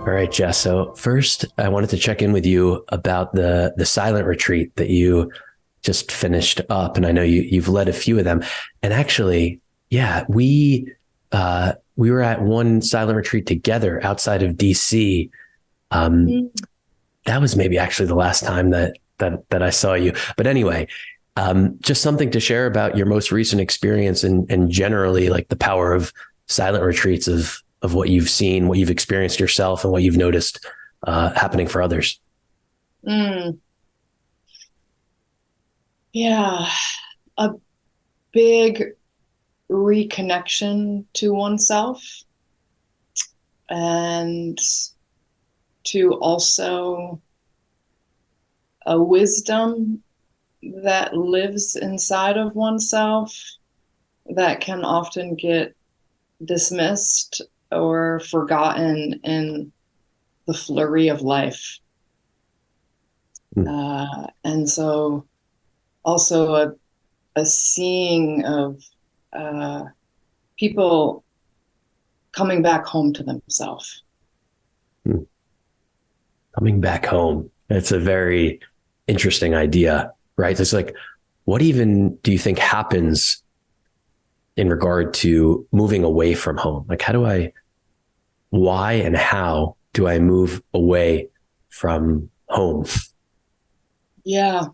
All right, Jess. So first, I wanted to check in with you about the silent retreat that you just finished up, and I know you've led a few of them. And actually, yeah, we were at one silent retreat together outside of DC. Um, Mm. that was maybe actually the last time that I saw you. But anyway, just something to share about your most recent experience and generally like the power of silent retreats of what you've seen, what you've experienced yourself, and what you've noticed happening for others. Mm. Yeah, a big reconnection to oneself and to also a wisdom that lives inside of oneself that can often get dismissed or forgotten in the flurry of life. Mm. And so also a seeing of uh, people coming back home to themselves. Mm. Coming back home. It's a very interesting idea, right? It's like, what even do you think happens in regard to moving away from home? Like, why and how do I move away from home? Yeah.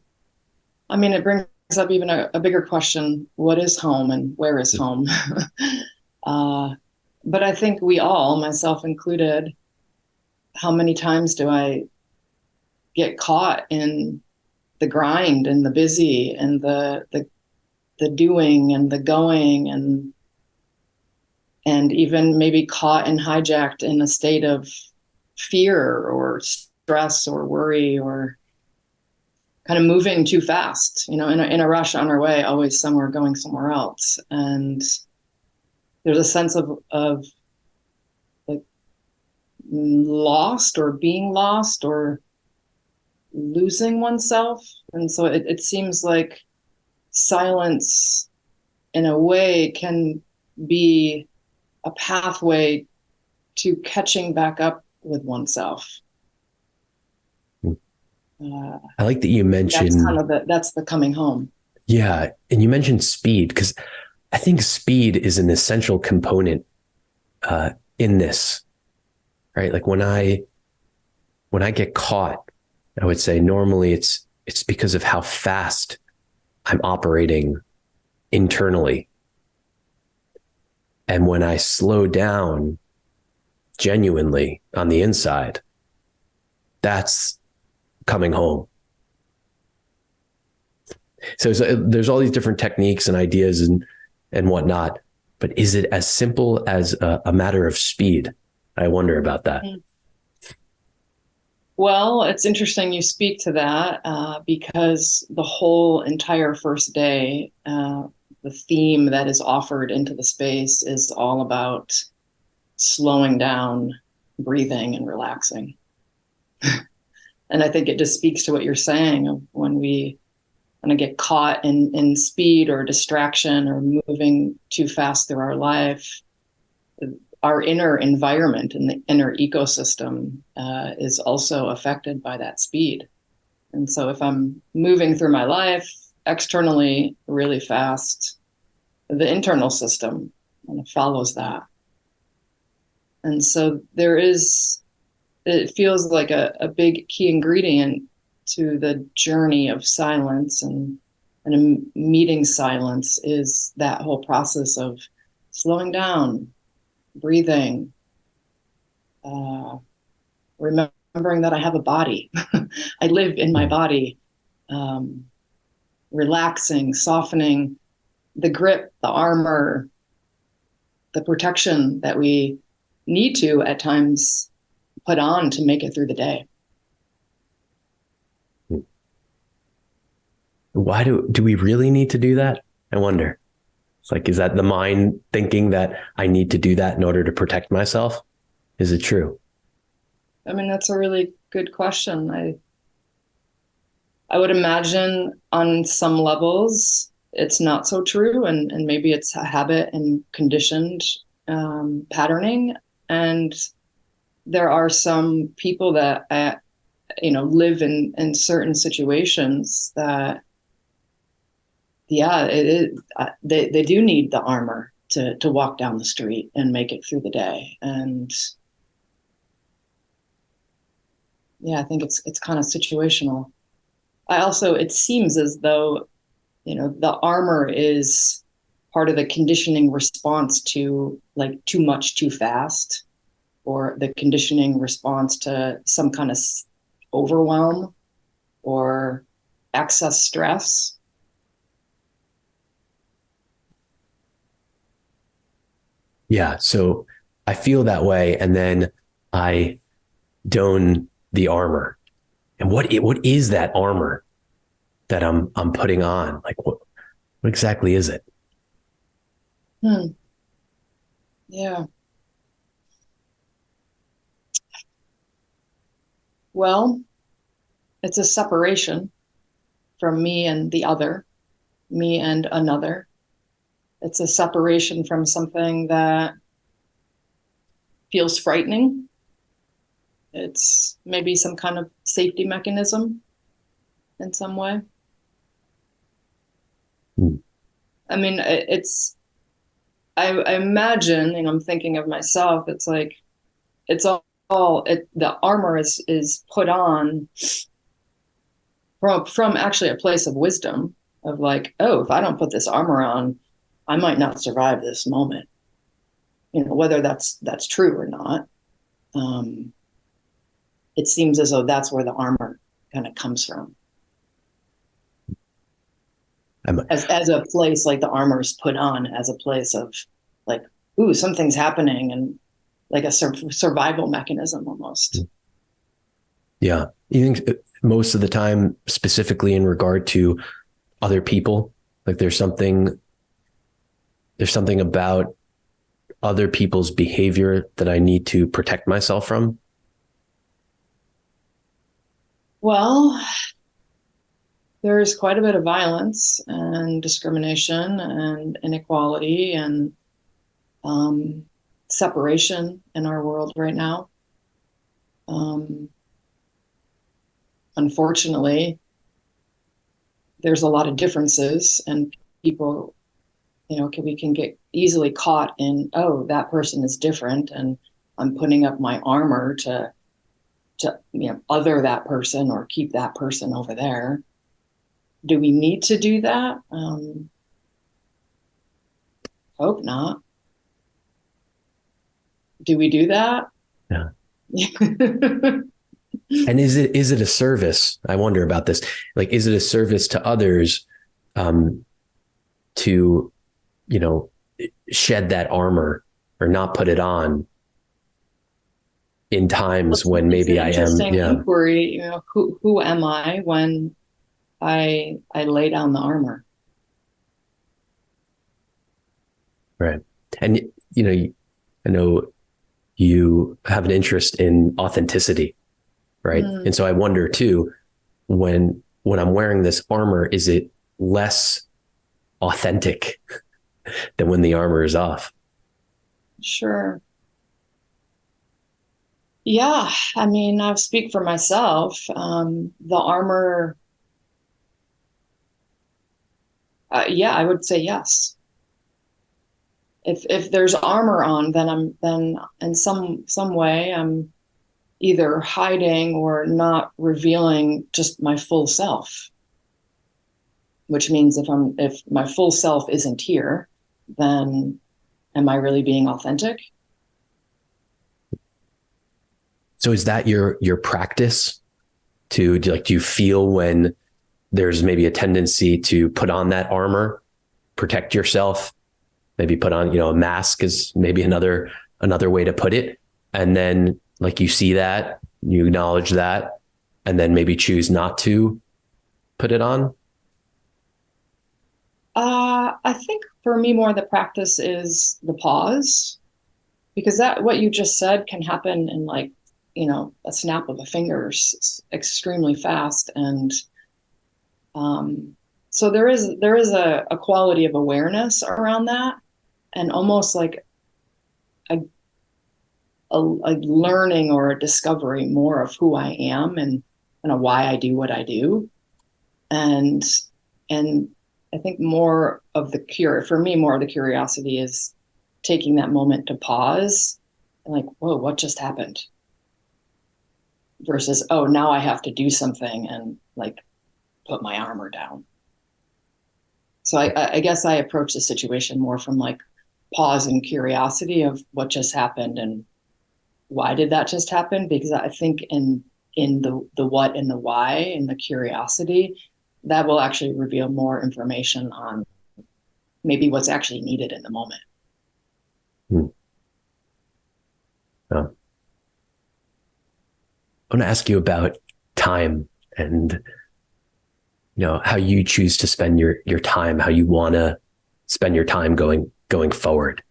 I mean, it brings up even a bigger question. What is home and where is home? uh, but I think we all, myself included, how many times do I get caught in the grind and the busy and the doing and the going and even maybe caught and hijacked in a state of fear or stress or worry or kind of moving too fast, in a rush on our way, always somewhere going somewhere else. And there's a sense of like lost or being lost or losing oneself. And so it seems like silence in a way can be a pathway to catching back up with oneself. Uh, I like that you that's kind mentioned, of that's the coming home. yeah, and you mentioned speed because I think speed is an essential component uh, in this, right? Like when I get caught, I would say normally it's because of how fast I'm operating internally, and when I slow down genuinely on the inside, that's coming home. So there's all these different techniques and ideas and whatnot, but is it as simple as a matter of speed? I wonder about that. Well, it's interesting you speak to that because the whole entire first day, the theme that is offered into the space is all about slowing down, breathing, and relaxing. And I think it just speaks to what you're saying of when we kind of get caught in speed or distraction or moving too fast through our life, our inner environment and the inner ecosystem is also affected by that speed. And so if I'm moving through my life externally really fast, the internal system kind of follows that. And so it feels like a big key ingredient to the journey of silence and a meeting silence is that whole process of slowing down, breathing, uh, remembering that I have a body. I live in my body, um, relaxing, softening the grip, the armor, the protection that we need to at times put on to make it through the day. Why do we really need to do that? I wonder. It's like, is that the mind thinking that I need to do that in order to protect myself? Is it true? I mean, that's a really good question. I would imagine on some levels it's not so true, and maybe it's a habit and conditioned patterning. And there are some people that live in certain situations that, yeah, they do need the armor to walk down the street and make it through the day. And yeah, I think it's kind of situational. It seems as though, the armor is part of the conditioning response to like too much too fast, or the conditioning response to some kind of overwhelm or excess stress. Yeah. So I feel that way. And then I don the armor. And what is that armor that I'm putting on? Like what exactly is it? Hmm. Yeah. Well, it's a separation from me and the other, me and another. It's a separation from something that feels frightening. It's maybe some kind of safety mechanism in some way. Hmm. I mean, I imagine, and I'm thinking of myself, it's like, it's the armor is put on from actually a place of wisdom of like, oh, if I don't put this armor on, I might not survive this moment. Whether that's true or not. Um, it seems as though that's where the armor kind of comes from. I'm, As a place, like the armor is put on as a place of like, ooh, something's happening, and like a survival mechanism almost. yeah. You think most of the time, specifically in regard to other people, like there's something about other people's behavior that I need to protect myself from? Well, there's quite a bit of violence and discrimination and inequality and um, separation in our world right now. Um, Unfortunately, there's a lot of differences, and people, we can get easily caught in, oh, that person is different, and I'm putting up my armor to other that person or keep that person over there. Do we need to do that? Hope not. Do we do that? Yeah. And is it a service? I wonder about this. Like, is it a service to others, um, to, you know, shed that armor or not put it on in times when It's an maybe I am, interesting yeah, inquiry. Who am I when I lay down the armor? right. And, I know you have an interest in authenticity, right? Mm, And so I wonder too, when I'm wearing this armor, is it less authentic than when the armor is off? sure. Yeah, I mean, I'll speak for myself. The armor, yeah, I would say yes. If there's armor on, then in some way I'm either hiding or not revealing just my full self. Which means if my full self isn't here, then am I really being authentic? So is that your practice do you feel when there's maybe a tendency to put on that armor, protect yourself, maybe put on, a mask is maybe another way to put it. And then like you see that, you acknowledge that, and then maybe choose not to put it on. I think for me, more the practice is the pause, because that what you just said can happen in like, a snap of a fingers, extremely fast. And so there is a quality of awareness around that, and almost like a a learning or a discovery more of who I am and why I do what I do. And I think more of the curiosity is taking that moment to pause and like, whoa, what just happened? Versus, oh, now I have to do something and like put my armor down. So I guess I approach the situation more from like pause and curiosity of what just happened and why did that just happen? Because I think in the what and the why and the curiosity, that will actually reveal more information on maybe what's actually needed in the moment. Oh. I want to ask you about time and how you choose to spend your time, how you want to spend your time going forward.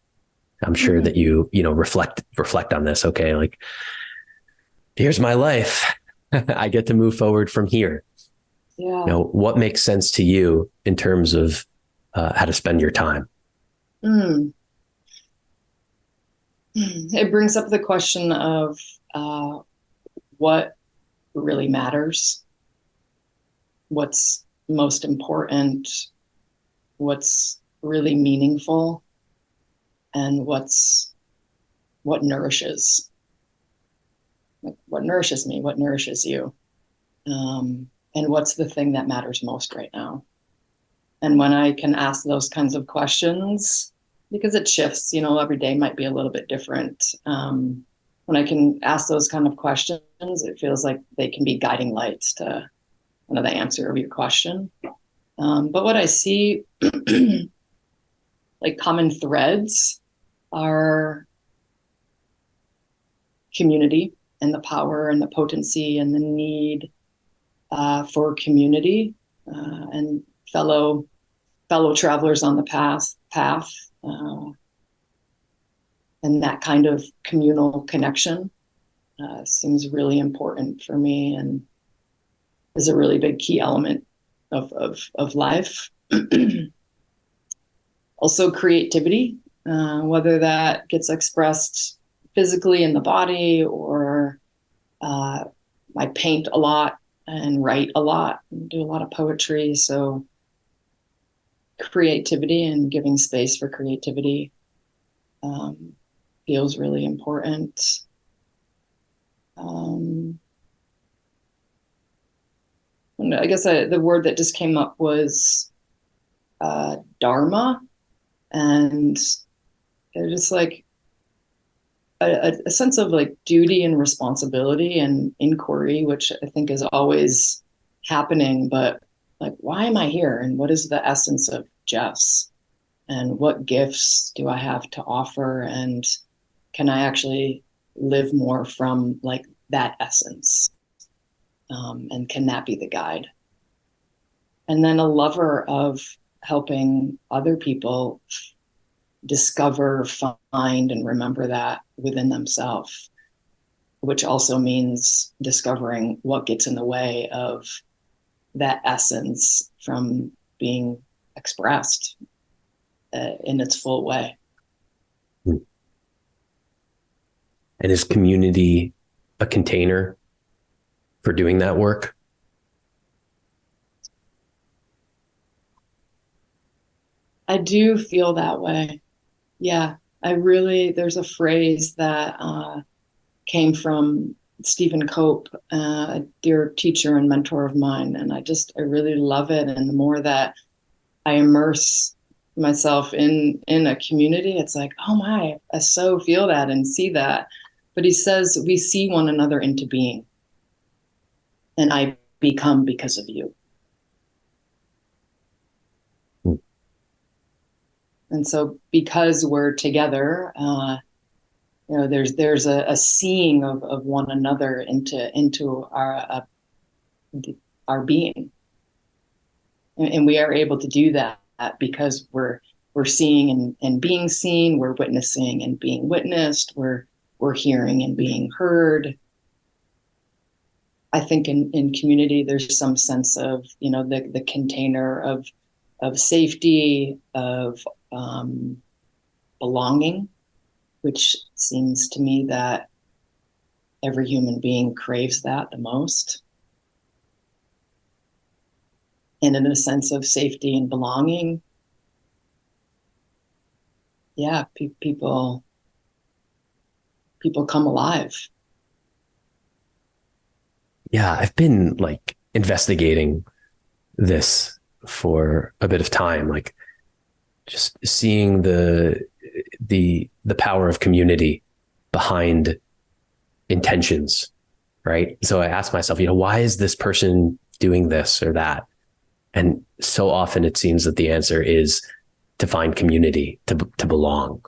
I'm sure that you reflect on this. Okay, like here's my life. I get to move forward from here. Yeah. What makes sense to you in terms of how to spend your time? It brings up the question of what really matters, what's most important, what's really meaningful, and what nourishes. Like, what nourishes me, what nourishes you, and what's the thing that matters most right now. And when I can ask those kinds of questions, because it shifts, every day might be a little bit different. When I can ask those kind of questions, it feels like they can be guiding lights to the answer of your question. But what I see, like common threads, are community and the power and the potency and the need for community and fellow travelers on the path, and that kind of communal connection seems really important for me and is a really big key element of life. Also creativity, whether that gets expressed physically in the body or I paint a lot and write a lot and do a lot of poetry. So creativity and giving space for creativity feels really important. I guess the word that just came up was dharma, and just like a sense of like duty and responsibility and inquiry, which I think is always happening, but like, why am I here? And what is the essence of Jess? And what gifts do I have to offer? And can I actually live more from like that essence? And can that be the guide? And then a lover of helping other people discover, find, and remember that within themselves, which also means discovering what gets in the way of that essence from being expressed in its full way. And is community a container for doing that work? I do feel that way. Yeah, there's a phrase that came from Stephen Cope, a dear teacher and mentor of mine. And I really love it. And the more that I immerse myself in a community, it's like, oh my, I so feel that and see that. But he says, we see one another into being, and I become because of you. And so because we're together, there's a seeing of one another into our being, and we are able to do that because we're seeing and being seen, we're witnessing and being witnessed, we're hearing and being heard. I think in community there's some sense of the container of safety, of belonging, which seems to me that every human being craves that the most. And in a sense of safety and belonging, yeah, people come alive. Yeah, I've been like investigating this for a bit of time, like just seeing the power of community behind intentions, right? So I asked myself, why is this person doing this or that? And so often it seems that the answer is to find community, to belong.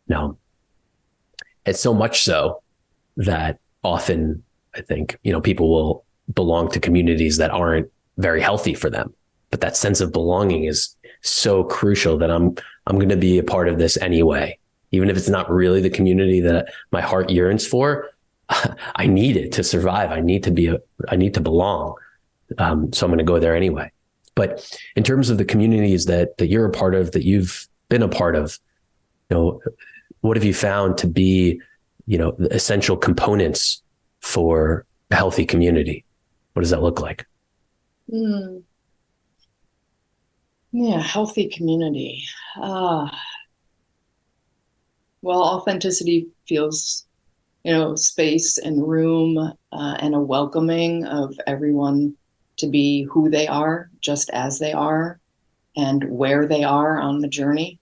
No, it's so much so that often I think, people will belong to communities that aren't very healthy for them. But that sense of belonging is so crucial that I'm going to be a part of this anyway, even if it's not really the community that my heart yearns for. I need it to survive. I need to belong. So I'm going to go there anyway. But in terms of the communities that you're a part of, that you've been a part of, what have you found to be, the essential components for a healthy community? What does that look like? Yeah, healthy community. Well, authenticity feels, space and room and a welcoming of everyone to be who they are, just as they are, and where they are on the journey,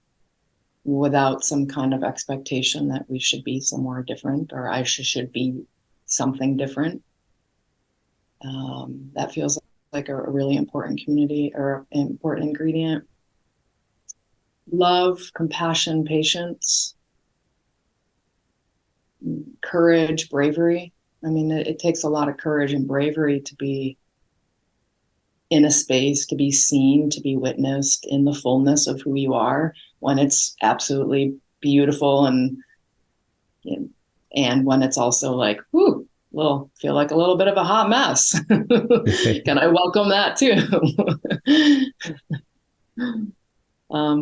without some kind of expectation that we should be somewhere different or I should be something different. That feels like a really important community or important ingredient. Love, compassion, patience, courage, bravery. I mean, it takes a lot of courage and bravery to be in a space, to be seen, to be witnessed in the fullness of who you are, when it's absolutely beautiful and when it's also like, feel like a little bit of a hot mess. Can I welcome that too?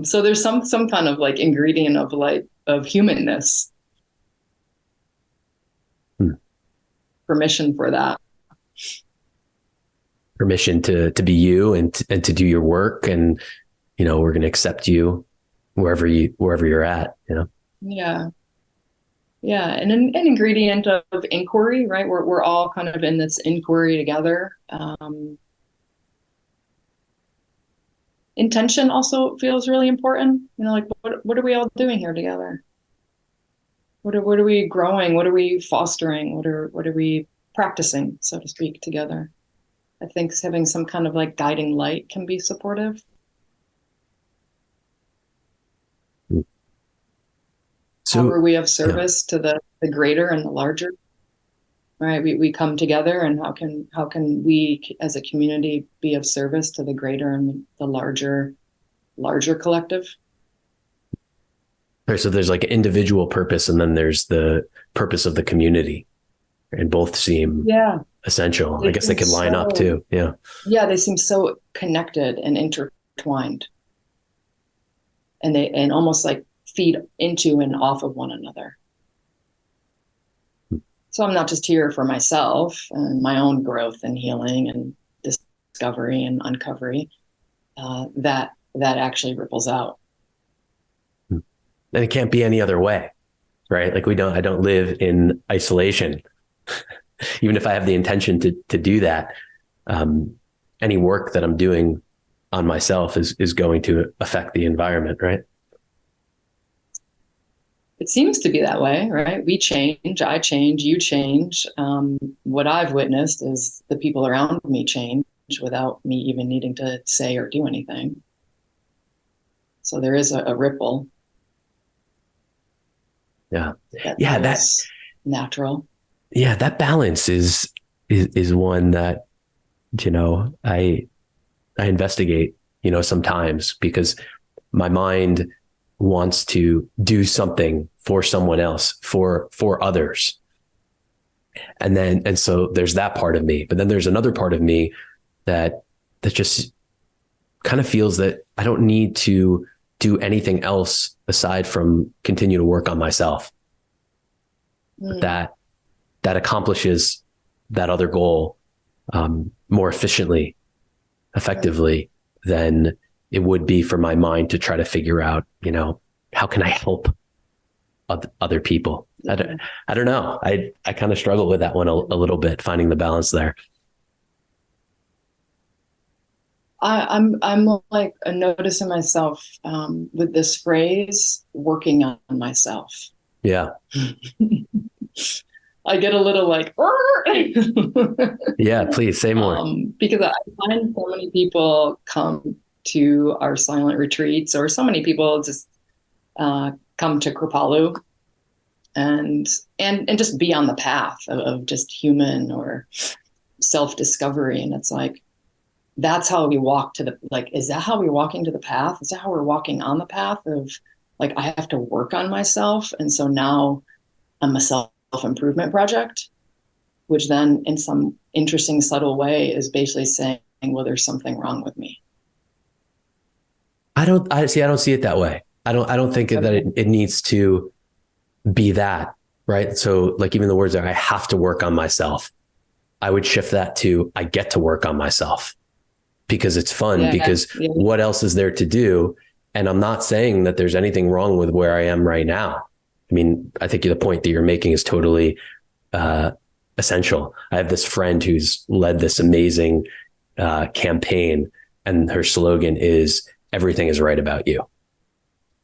So there's some kind of like ingredient of humanness. Permission for that. Permission to be you and to do your work, and we're going to accept you wherever you're at. Yeah, and an ingredient of inquiry, right? We're all kind of in this inquiry together. Intention also feels really important. Like what are we all doing here together? What are we growing? What are we fostering? What are we practicing, so to speak, together? I think having some kind of like guiding light can be supportive. So, how are we of service to the greater and the larger? Right? We come together, and how can we as a community be of service to the greater and the larger collective? Right, so there's like an individual purpose, and then there's the purpose of the community, and both seem essential. I guess they could line up too. Yeah, they seem so connected and intertwined, and almost like feed into and off of one another. So I'm not just here for myself and my own growth and healing and discovery and uncovery. That actually ripples out. And it can't be any other way, right? Like I don't live in isolation. Even if I have the intention to do that, any work that I'm doing on myself is going to affect the environment, right? It seems to be that way, right? We change, I change, you change. What I've witnessed is the people around me change without me even needing to say or do anything. So there is a ripple. Yeah. That's natural. Yeah, that balance is one that, I investigate, sometimes, because my mind wants to do something for someone else, for others. And so there's that part of me, but then there's another part of me that just kind of feels that I don't need to do anything else aside from continue to work on myself. that accomplishes that other goal more efficiently, effectively than it would be for my mind to try to figure out, how can I help other people? I don't know. I kind of struggle with that one a little bit, finding the balance there. I'm like noticing myself with this phrase, working on myself. Yeah. I get a little like, yeah, please say more. Because I find so many people come to our silent retreats, or so many people just come to Kripalu and just be on the path of just human or self-discovery. And it's like, that's how we walk is that how we're walking to the path? Is that how we're walking on the path of like, I have to work on myself? And so now I'm a self-improvement project, which then in some interesting, subtle way is basically saying, well, there's something wrong with me. I don't see it that way. I don't think that it needs to be that, right? So like even the words are, I have to work on myself. I would shift that to, I get to work on myself because it's fun, because what else is there to do? And I'm not saying that there's anything wrong with where I am right now. I mean, I think the point that you're making is totally essential. I have this friend who's led this amazing campaign, and her slogan is, everything is right about you.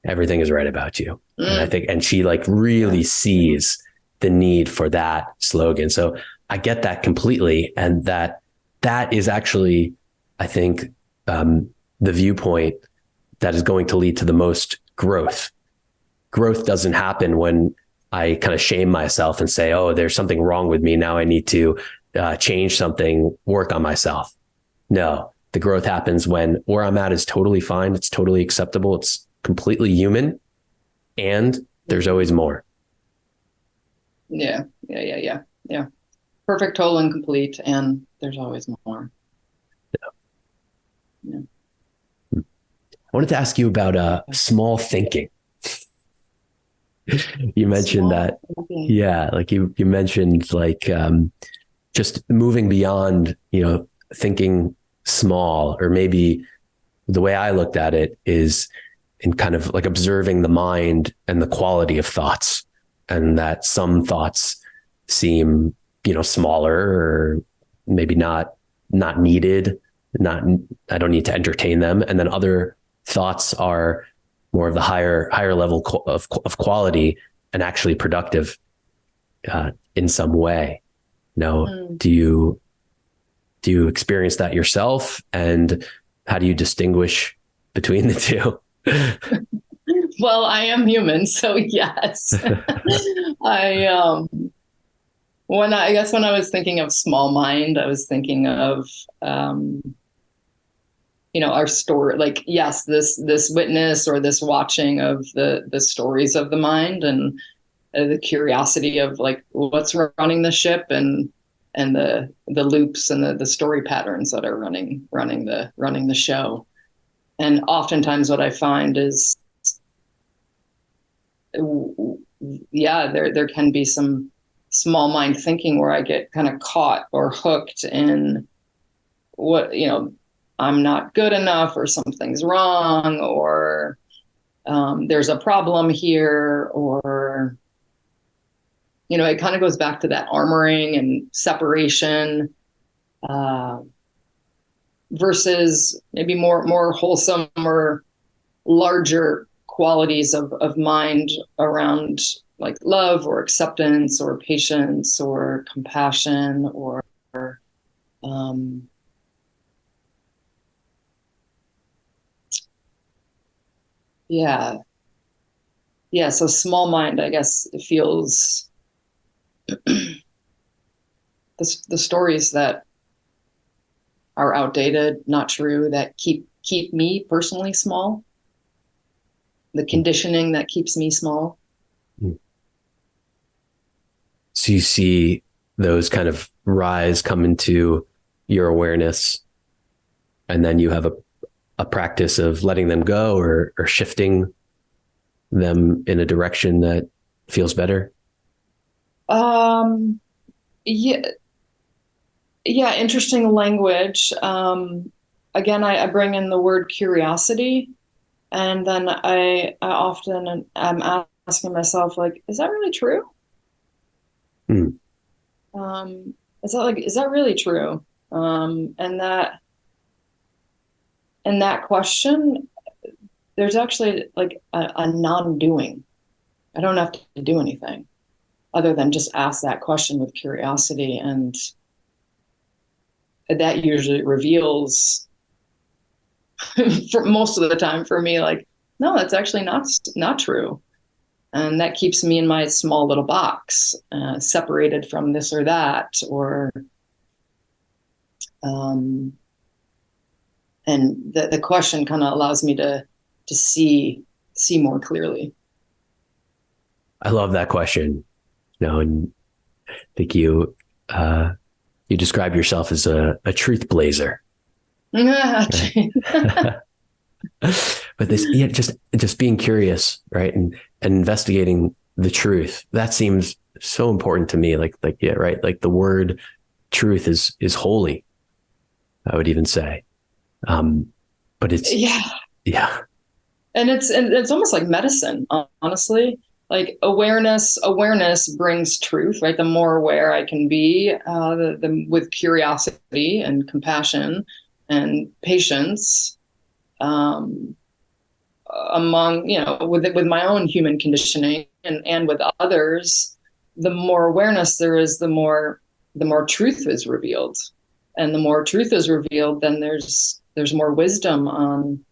Everything is right about you. And I think, and she like really sees the need for that slogan. So I get that completely. And that is actually, I think, the viewpoint that is going to lead to the most growth. Growth doesn't happen when I kind of shame myself and say, oh, there's something wrong with me. Now I need to change something, work on myself. No, the growth happens when where I'm at is totally fine. It's totally acceptable. It's completely human. And there's always more. Yeah. Perfect, whole, and complete. And there's always more. Yeah. I wanted to ask you about small thinking. You mentioned that. Yeah. Like you mentioned, like just moving beyond, thinking small, or maybe the way I looked at it is in kind of like observing the mind and the quality of thoughts, and that some thoughts seem, smaller, or maybe not needed, I don't need to entertain them. And then other thoughts are more of the higher level of quality and actually productive in some way. Do you experience that yourself? And how do you distinguish between the two? Well, I am human, so yes. When I was thinking of small mind, I was thinking of our story, like, yes, this witness or this watching of the stories of the mind, and the curiosity of like what's running the ship, and the loops and the story patterns that are running the show. And oftentimes what I find is, there can be some small mind thinking where I get kind of caught or hooked in what, I'm not good enough, or something's wrong, or there's a problem here, or, it kind of goes back to that armoring and separation, versus maybe more wholesome or larger qualities of mind around like love or acceptance or patience or compassion or so small mind, I guess, it feels the stories that are outdated, not true, that keep me personally small, the conditioning that keeps me small. So you see those kind of rise come into your awareness, and then you have a practice of letting them go, or shifting them in a direction that feels better. Um, yeah, yeah, interesting language. Again, I bring in the word curiosity, and then I often am asking myself, like, is that really true? Hmm. Um, is that really true? And that question, there's actually like a non-doing. I don't have to do anything other than just ask that question with curiosity, and that usually reveals, for most of the time for me, like, no, that's actually not true. And that keeps me in my small little box, separated from this or that, or um, and the question kind of allows me to see more clearly. I love that question. And I think you describe yourself as a truth blazer, right? But this, yeah, just being curious, right, and investigating the truth. That seems so important to me. Yeah, right. Like the word truth is holy. I would even say, um, but it's Yeah, yeah, and it's almost like medicine, honestly. Like awareness brings truth, right? The more aware I can be, with curiosity and compassion and patience, um, among, with my own human conditioning and with others, the more awareness there is, the more truth is revealed, and the more truth is revealed, then there's more wisdom on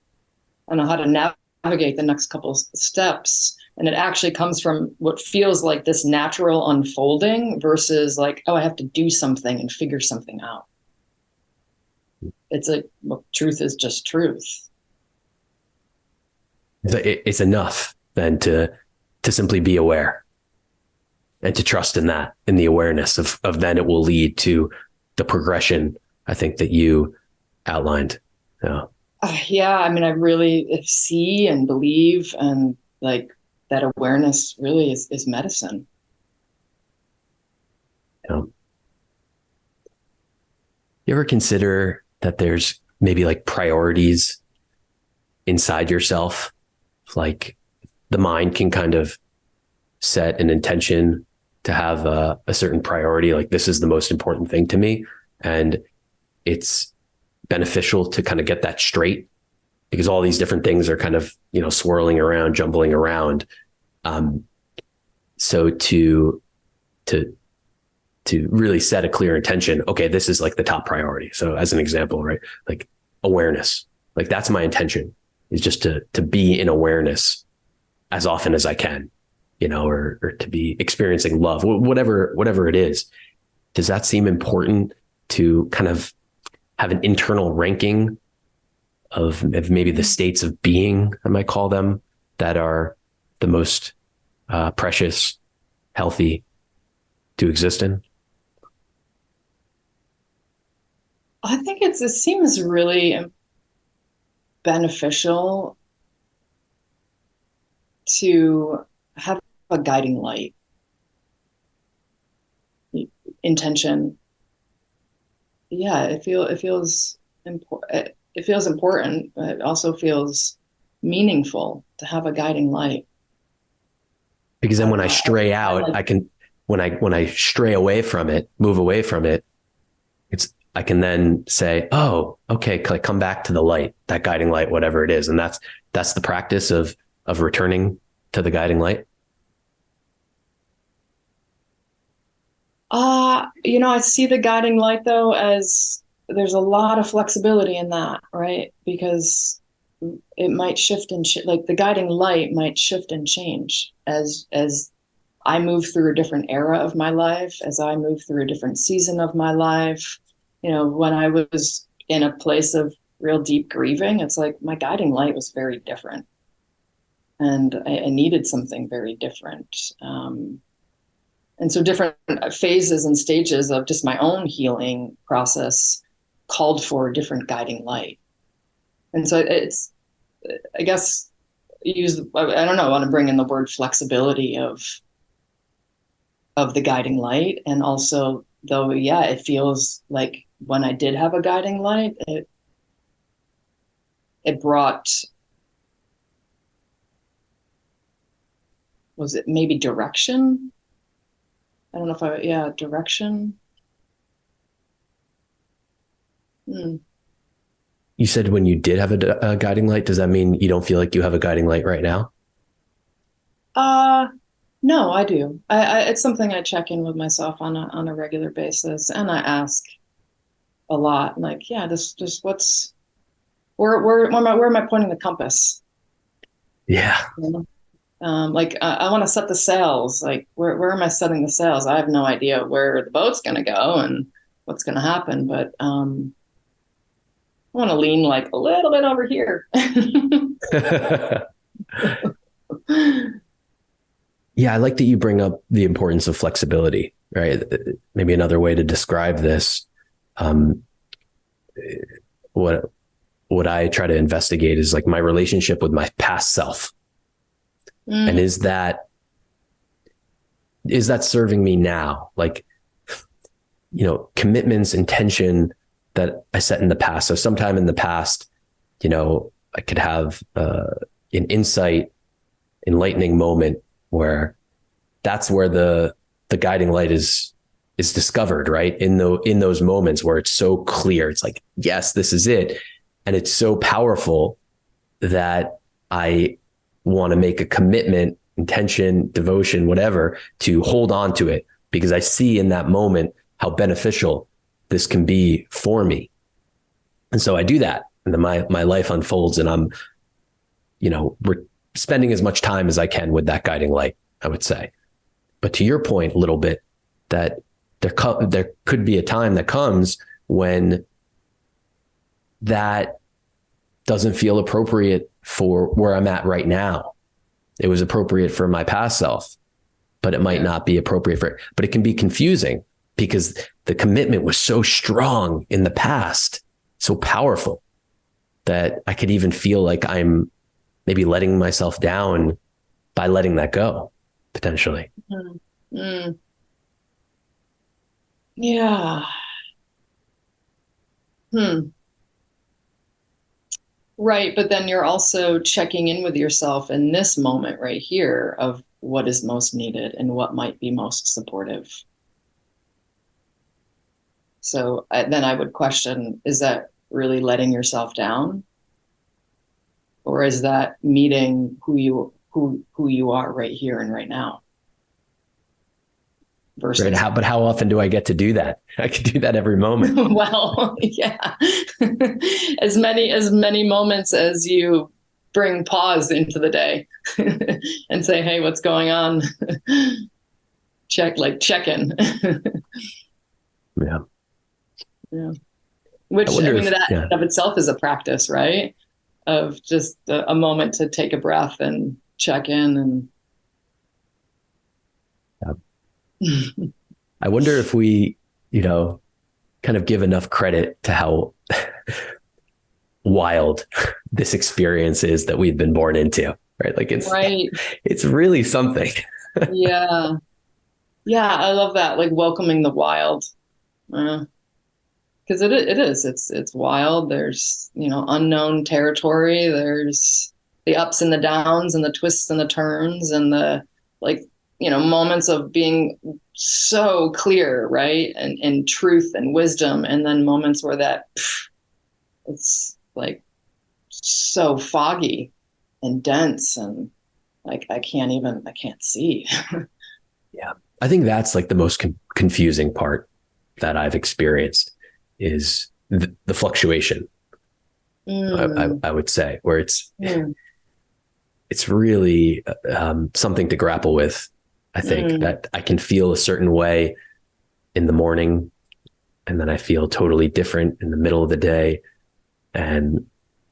how to navigate the next couple of steps. And it actually comes from what feels like this natural unfolding versus like, oh, I have to do something and figure something out. It's like, well, truth is just truth. it's enough then to simply be aware and to trust in that, in the awareness of then it will lead to the progression. I think that you outlined. Yeah. Yeah, I mean, I really see and believe, and like that awareness really is medicine. Yeah. You ever consider that there's maybe like priorities inside yourself? Like the mind can kind of set an intention to have a certain priority. Like this is the most important thing to me. And it's beneficial to kind of get that straight because all these different things are kind of, swirling around, jumbling around. Um, so to to really set a clear intention. Okay, this is like the top priority. So as an example, right, like awareness, like that's my intention, is just to be in awareness as often as I can, or to be experiencing love, whatever it is. Does that seem important to kind of have an internal ranking of maybe the states of being, I might call them, that are the most precious, healthy to exist in? I think it seems really beneficial to have a guiding light, intention. Yeah, it feels important. It feels important, but it also feels meaningful to have a guiding light. Because I then don't when I know. stray I out, like. I can when I stray away from it, move away from it, I can then say, oh, okay, come back to the light, that guiding light, whatever it is. And that's the practice of returning to the guiding light. I see the guiding light though as there's a lot of flexibility in that, right? Because it might shift and like the guiding light might shift and change as I move through a different era of my life, as I move through a different season of my life. When I was in a place of real deep grieving, it's like my guiding light was very different, and I needed something very different. And so different phases and stages of just my own healing process called for a different guiding light. And so it's, I guess, I don't know, I want to bring in the word flexibility of of the guiding light. And also, though, yeah, it feels like when I did have a guiding light, it brought, was it maybe direction? I don't know if yeah, direction. Hmm. You said when you did have a guiding light, does that mean you don't feel like you have a guiding light right now? Uh, no, I do. It's something I check in with myself on a regular basis, and I ask a lot, like, yeah, just what's where am I pointing the compass? Yeah. You know? Like I want to set the sails. Like, where am I setting the sails? I have no idea where the boat's going to go and what's going to happen, but I want to lean like a little bit over here. Yeah, I like that you bring up the importance of flexibility, right? Maybe another way to describe this, um, what what I try to investigate is like my relationship with my past self. And is that serving me now? Like, commitments, intention that I set in the past. So sometime in the past, I could have an insight, enlightening moment where that's where the guiding light is discovered, right? In those moments where it's so clear, it's like, yes, this is it. And it's so powerful that I want to make a commitment, intention, devotion, whatever, to hold on to it, because I see in that moment how beneficial this can be for me. And so I do that. And then my life unfolds, and I'm, spending as much time as I can with that guiding light, I would say. But to your point a little bit, that there could be a time that comes when that doesn't feel appropriate for where I'm at right now. It was appropriate for my past self, but it might not be appropriate for it. But it can be confusing because the commitment was so strong in the past, so powerful, that I could even feel like I'm maybe letting myself down by letting that go, potentially. Mm-hmm. Mm. Yeah. Right. But then you're also checking in with yourself in this moment right here of what is most needed and what might be most supportive. So then I would question, is that really letting yourself down? Or is that meeting who you are right here and right now? Versus, right. But how often do I get to do that? I can do that every moment. well, yeah, as many moments as you bring pause into the day and say, hey, what's going on? check in. Yeah. Yeah. Which I mean, that in of itself is a practice, right? Of just a moment to take a breath and check in. And I wonder if we, kind of give enough credit to how wild this experience is that we've been born into, right? Like it's really something. Yeah. Yeah. I love that. Like welcoming the wild. Because it is. It's wild. There's, unknown territory. There's the ups and the downs and the twists and the turns and the moments of being so clear, right? And truth and wisdom. And then moments where it's like so foggy and dense and like I can't see. Yeah. I think that's like the most confusing part that I've experienced is the fluctuation. I would say, where it's really something to grapple with. I think that I can feel a certain way in the morning, and then I feel totally different in the middle of the day, and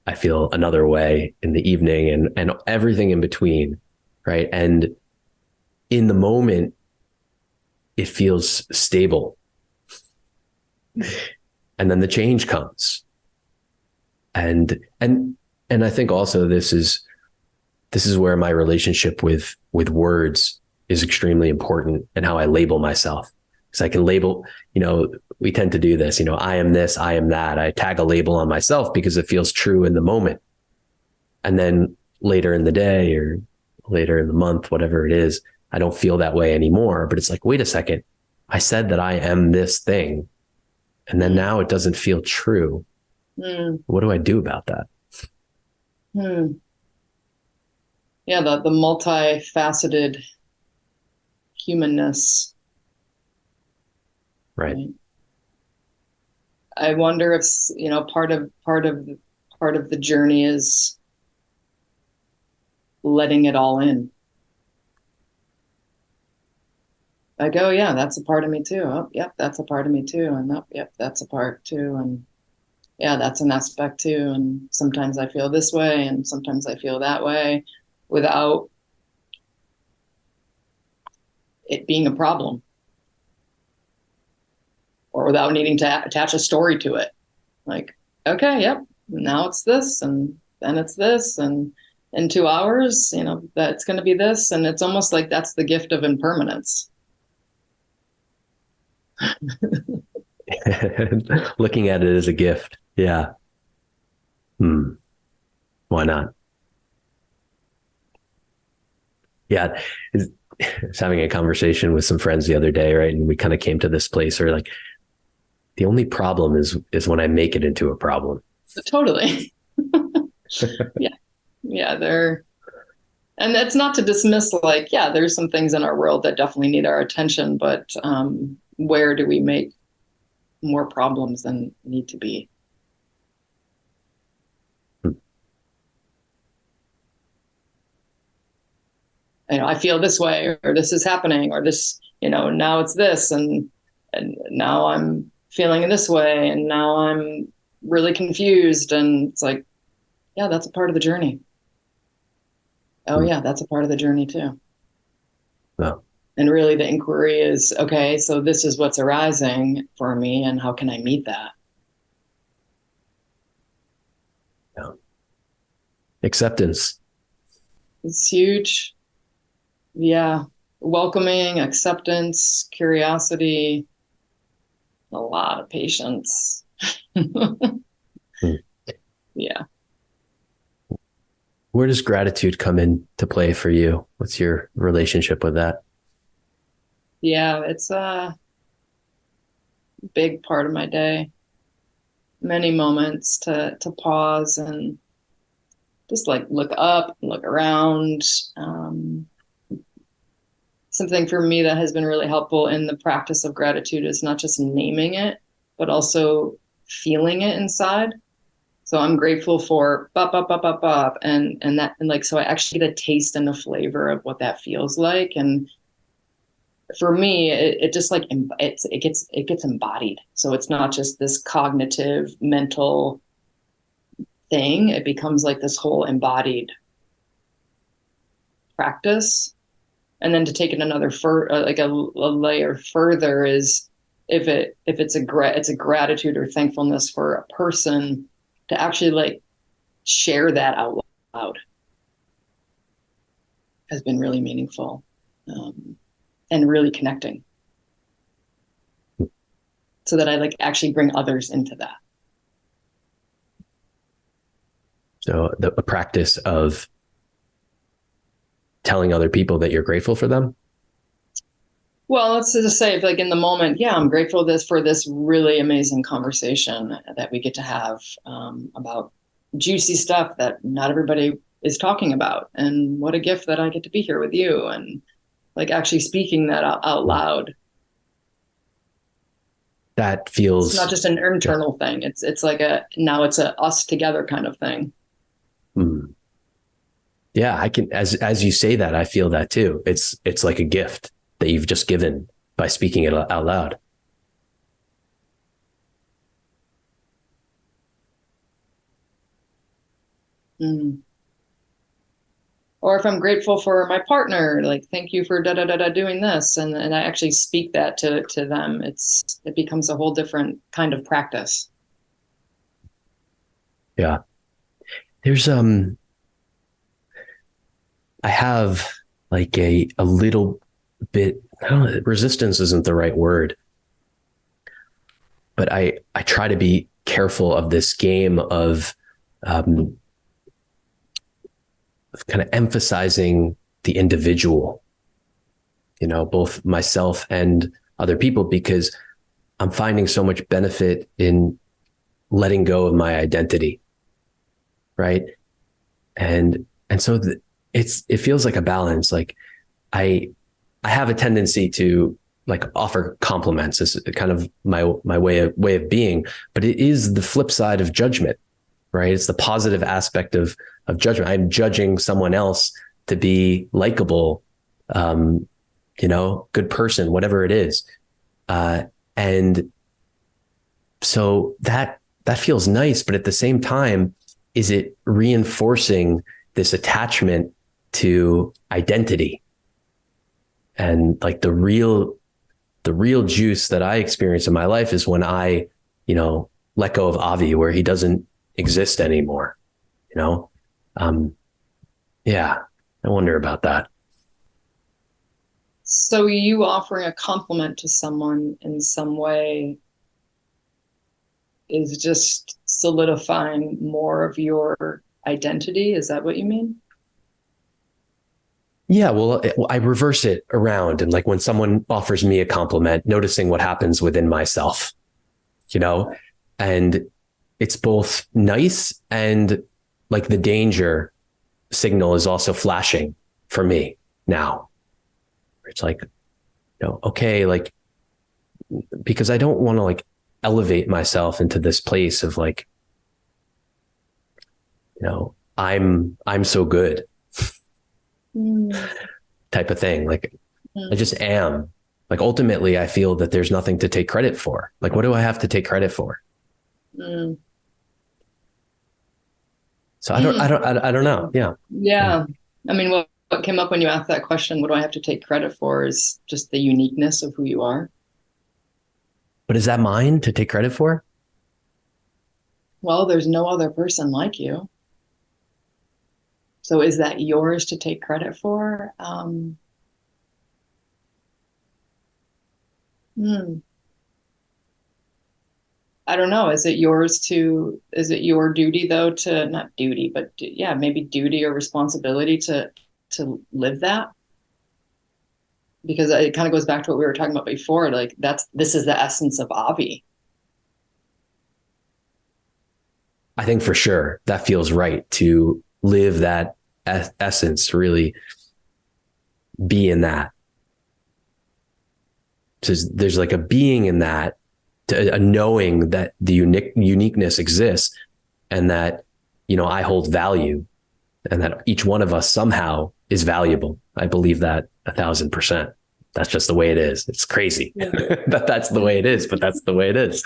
I feel another way in the evening, and everything in between, right? And in the moment, it feels stable. And then the change comes. And I think also this is where my relationship with words is extremely important, and how I label myself. Because I can label, we tend to do this, I am this, I am that. I tag a label on myself because it feels true in the moment. And then later in the day or later in the month, whatever it is, I don't feel that way anymore. But it's like, wait a second, I said that I am this thing, and then now it doesn't feel true. What do I do about that? Yeah, the multifaceted humanness. Right. I wonder if, part of the journey is letting it all in. I go, yeah, that's a part of me too. Oh, yep, that's a part of me too. And oh, yep, that's a part too. And yeah, that's an aspect too. And sometimes I feel this way and sometimes I feel that way without it being a problem or without needing to attach a story to it. Like, okay, yep, now it's this and then it's this. And in 2 hours, that's going to be this. And it's almost like that's the gift of impermanence. Looking at it as a gift. Yeah. Why not? Yeah. I was having a conversation with some friends the other day, right? And we kind of came to this place where like, the only problem is when I make it into a problem. Totally. Yeah. Yeah. And that's not to dismiss, like, yeah, there's some things in our world that definitely need our attention, but where do we make more problems than need to be? I feel this way, or this is happening, or this, now it's this, and now I'm feeling in this way, and now I'm really confused. And it's like, yeah, that's a part of the journey. Oh yeah, that's a part of the journey too. Oh. And really the inquiry is, okay, so this is what's arising for me, and how can I meet that? Yeah. Acceptance. It's huge. Yeah. Welcoming, acceptance, curiosity, a lot of patience. Yeah. Where does gratitude come into play for you? What's your relationship with that? Yeah, it's a big part of my day. Many moments to pause and just like look up, look around. Something for me that has been really helpful in the practice of gratitude is not just naming it, but also feeling it inside. So I'm grateful for bop, bop, bop, bop, bop. And like, so I actually get a taste and a flavor of what that feels like. And for me, it just like, it gets embodied. So it's not just this cognitive mental thing. It becomes like this whole embodied practice. And then to take it another like a layer further is if it's a gratitude or thankfulness for a person, to actually like share that out loud has been really meaningful, and really connecting, so that I like actually bring others into that. So a practice of telling other people that you're grateful for them? Well, let's just say, like in the moment, yeah, I'm grateful for this really amazing conversation that we get to have about juicy stuff that not everybody is talking about, and what a gift that I get to be here with you, and like actually speaking that out loud. That feels, it's not just an internal thing. It's like now it's a us together kind of thing. Yeah, I can, as you say that, I feel that too. It's like a gift that you've just given by speaking it out loud. Or if I'm grateful for my partner, like, thank you for da da da da doing this, and I actually speak that to them. It becomes a whole different kind of practice. Yeah. There's I have like a little bit, I don't know, resistance isn't the right word, but I try to be careful of this game of kind of emphasizing the individual, both myself and other people, because I'm finding so much benefit in letting go of my identity. Right. And so it feels like a balance. Like I have a tendency to like offer compliments as kind of my way of being, but it is the flip side of judgment, right? It's the positive aspect of judgment. I'm judging someone else to be likable, good person, whatever it is. And so that feels nice, but at the same time, is it reinforcing this attachment to identity? And like the real juice that I experience in my life is when I, let go of Avi, where he doesn't exist anymore. Yeah, I wonder about that. So you offering a compliment to someone in some way is just solidifying more of your identity. Is that what you mean? Yeah, well, I reverse it around. And like when someone offers me a compliment, noticing what happens within myself, and it's both nice and like the danger signal is also flashing for me now. It's like, okay, like, because I don't want to like elevate myself into this place of like, I'm so good type of thing. Like I just am. Like ultimately I feel that there's nothing to take credit for. Like, what do I have to take credit for? So I don't know. Yeah. Yeah. I mean, what came up when you asked that question, what do I have to take credit for, is just the uniqueness of who you are. But is that mine to take credit for? Well, there's no other person like you. So is that yours to take credit for? I don't know. Is it your duty though to, not duty, but yeah, maybe duty or responsibility to live that? Because it kind of goes back to what we were talking about before. Like this is the essence of Avi. I think for sure that feels right, to live that essence, really be in that. So there's like a being in that, a knowing that the uniqueness exists, and that, I hold value, and that each one of us somehow is valuable. I believe that 1,000%. That's just the way it is. It's crazy that that's the way it is, but that's the way it is.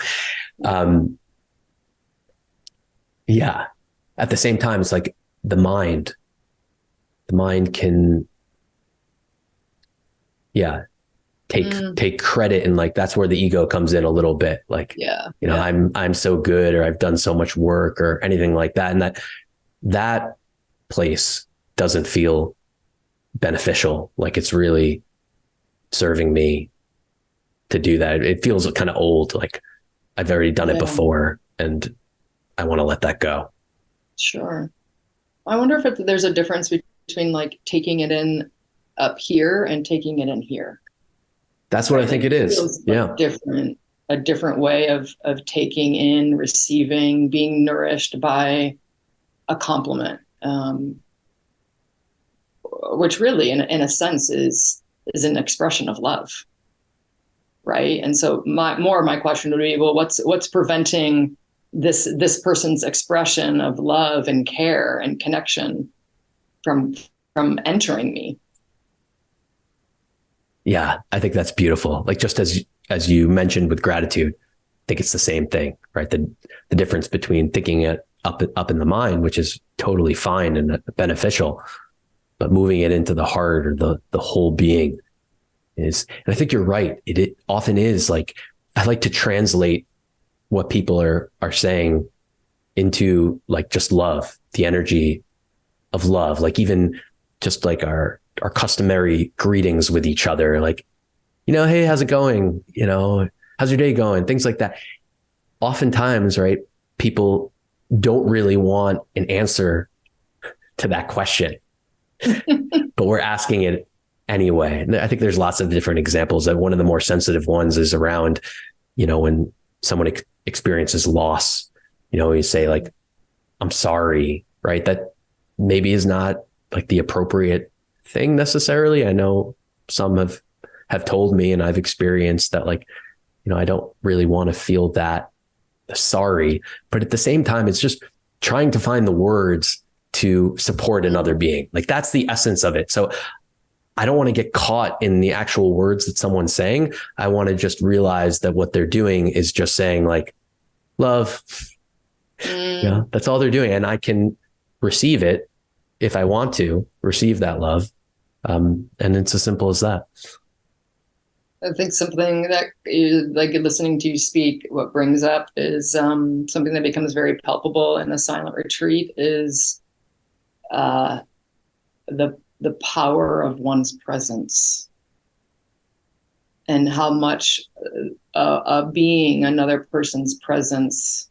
Yeah. At the same time, it's like the mind can, take credit. And like, that's where the ego comes in a little bit. Like, I'm so good, or I've done so much work, or anything like that. And that place doesn't feel beneficial. Like it's really serving me to do that. It feels kind of old. Like I've already done it before, and I want to let that go. Sure. I wonder if there's a difference between like taking it in up here and taking it in here. That's what I think it is. Yeah. A different way of taking in, receiving, being nourished by a compliment, which really in a sense is an expression of love. Right. And so my question would be, well, what's preventing this person's expression of love and care and connection from entering me? Yeah, I think that's beautiful. Like just as you mentioned with gratitude, I think it's the same thing, right? The difference between thinking it up in the mind, which is totally fine and beneficial, but moving it into the heart or the whole being is. And I think you're right. It often is. Like I like to translate what people are saying into like just love, the energy of love, like even just like our our customary greetings with each other, like, hey, how's it going? How's your day going? Things like that. Oftentimes, right, people don't really want an answer to that question, but we're asking it anyway. And I think there's lots of different examples. That one of the more sensitive ones is around, when someone experiences loss, you say like, I'm sorry, right? That maybe is not like the appropriate thing necessarily. I know some have told me, and I've experienced that, like, I don't really want to feel that sorry, but at the same time, it's just trying to find the words to support another being. Like, that's the essence of it. So I don't want to get caught in the actual words that someone's saying. I want to just realize that what they're doing is just saying like, love. That's all they're doing. And I can receive it if I want to receive that love. And it's as simple as that. I think something that, like listening to you speak, what brings up is something that becomes very palpable in a silent retreat is the power of one's presence, and how much another person's presence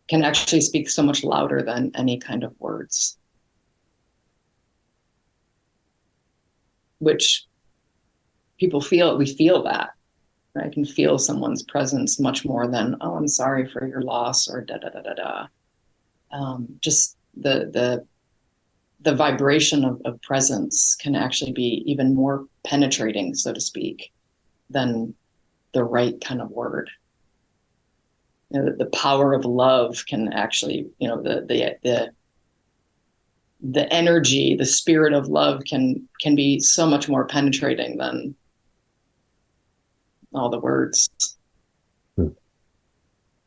can actually speak so much louder than any kind of words, which we feel that, right? I can feel someone's presence much more than, oh, I'm sorry for your loss, or da da da da da. Just the vibration of presence can actually be even more penetrating, so to speak, than the right kind of word. The power of love can actually, the energy, the spirit of love can be so much more penetrating than all the words. And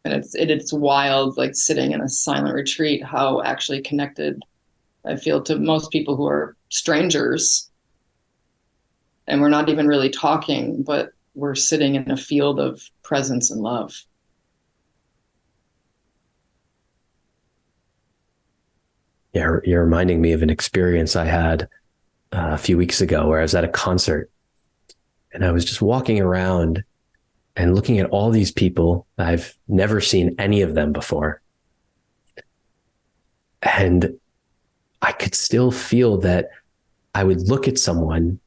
it's wild, like sitting in a silent retreat, how actually connected I feel to most people who are strangers, and we're not even really talking, but we're sitting in a field of presence and love. Yeah, you're reminding me of an experience I had a few weeks ago where I was at a concert, and I was just walking around and looking at all these people. I've never seen any of them before. And I could still feel that I would look at someone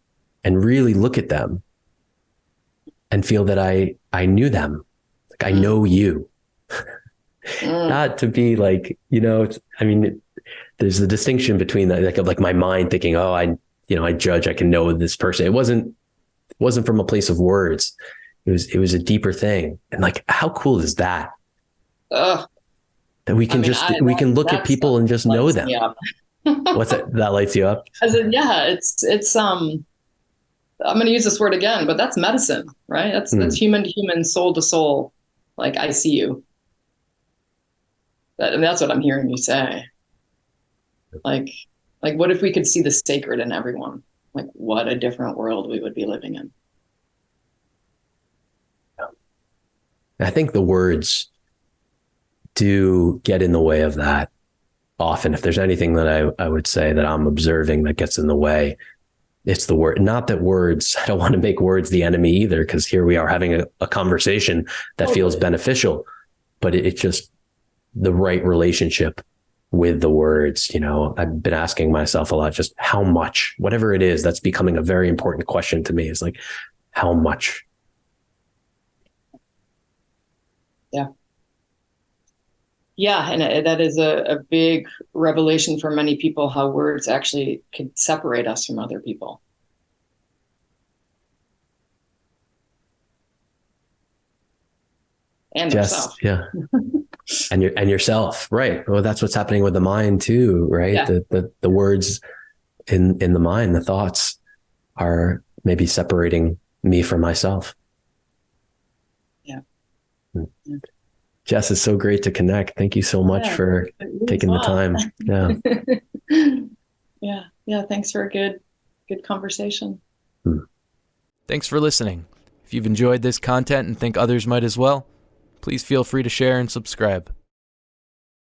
and really look at them and feel that I knew them. Like, I know you. Not to be like, there's the distinction between that, like my mind thinking, oh, I judge, I can know this person. It wasn't from a place of words. It was a deeper thing. And like, how cool is that? That we can we can look at people and just know them. What's that? That lights you up? I said, yeah, it's I'm going to use this word again, but that's medicine, right? That's human to human, soul to soul. Like, I see you. And that's what I'm hearing you say. Like, what if we could see the sacred in everyone? Like, what a different world we would be living in. I think the words do get in the way of that often. If there's anything that I would say that I'm observing that gets in the way, it's the word. Not that words, I don't want to make words the enemy either, because here we are having a conversation that feels beneficial, but it's just the right relationship with the words. I've been asking myself a lot, just how much, whatever it is, that's becoming a very important question to me, is like, how much? Yeah. Yeah. And that is a big revelation for many people, how words actually could separate us from other people. And yourself. Yeah. and yourself. Right. Well, that's what's happening with the mind too, right? Yeah. The words in the mind, the thoughts are maybe separating me from myself. Yeah. Jess, it's so great to connect. Thank you so much for taking the time. Yeah. Yeah. Thanks for a good conversation. Thanks for listening. If you've enjoyed this content and think others might as well, please feel free to share and subscribe.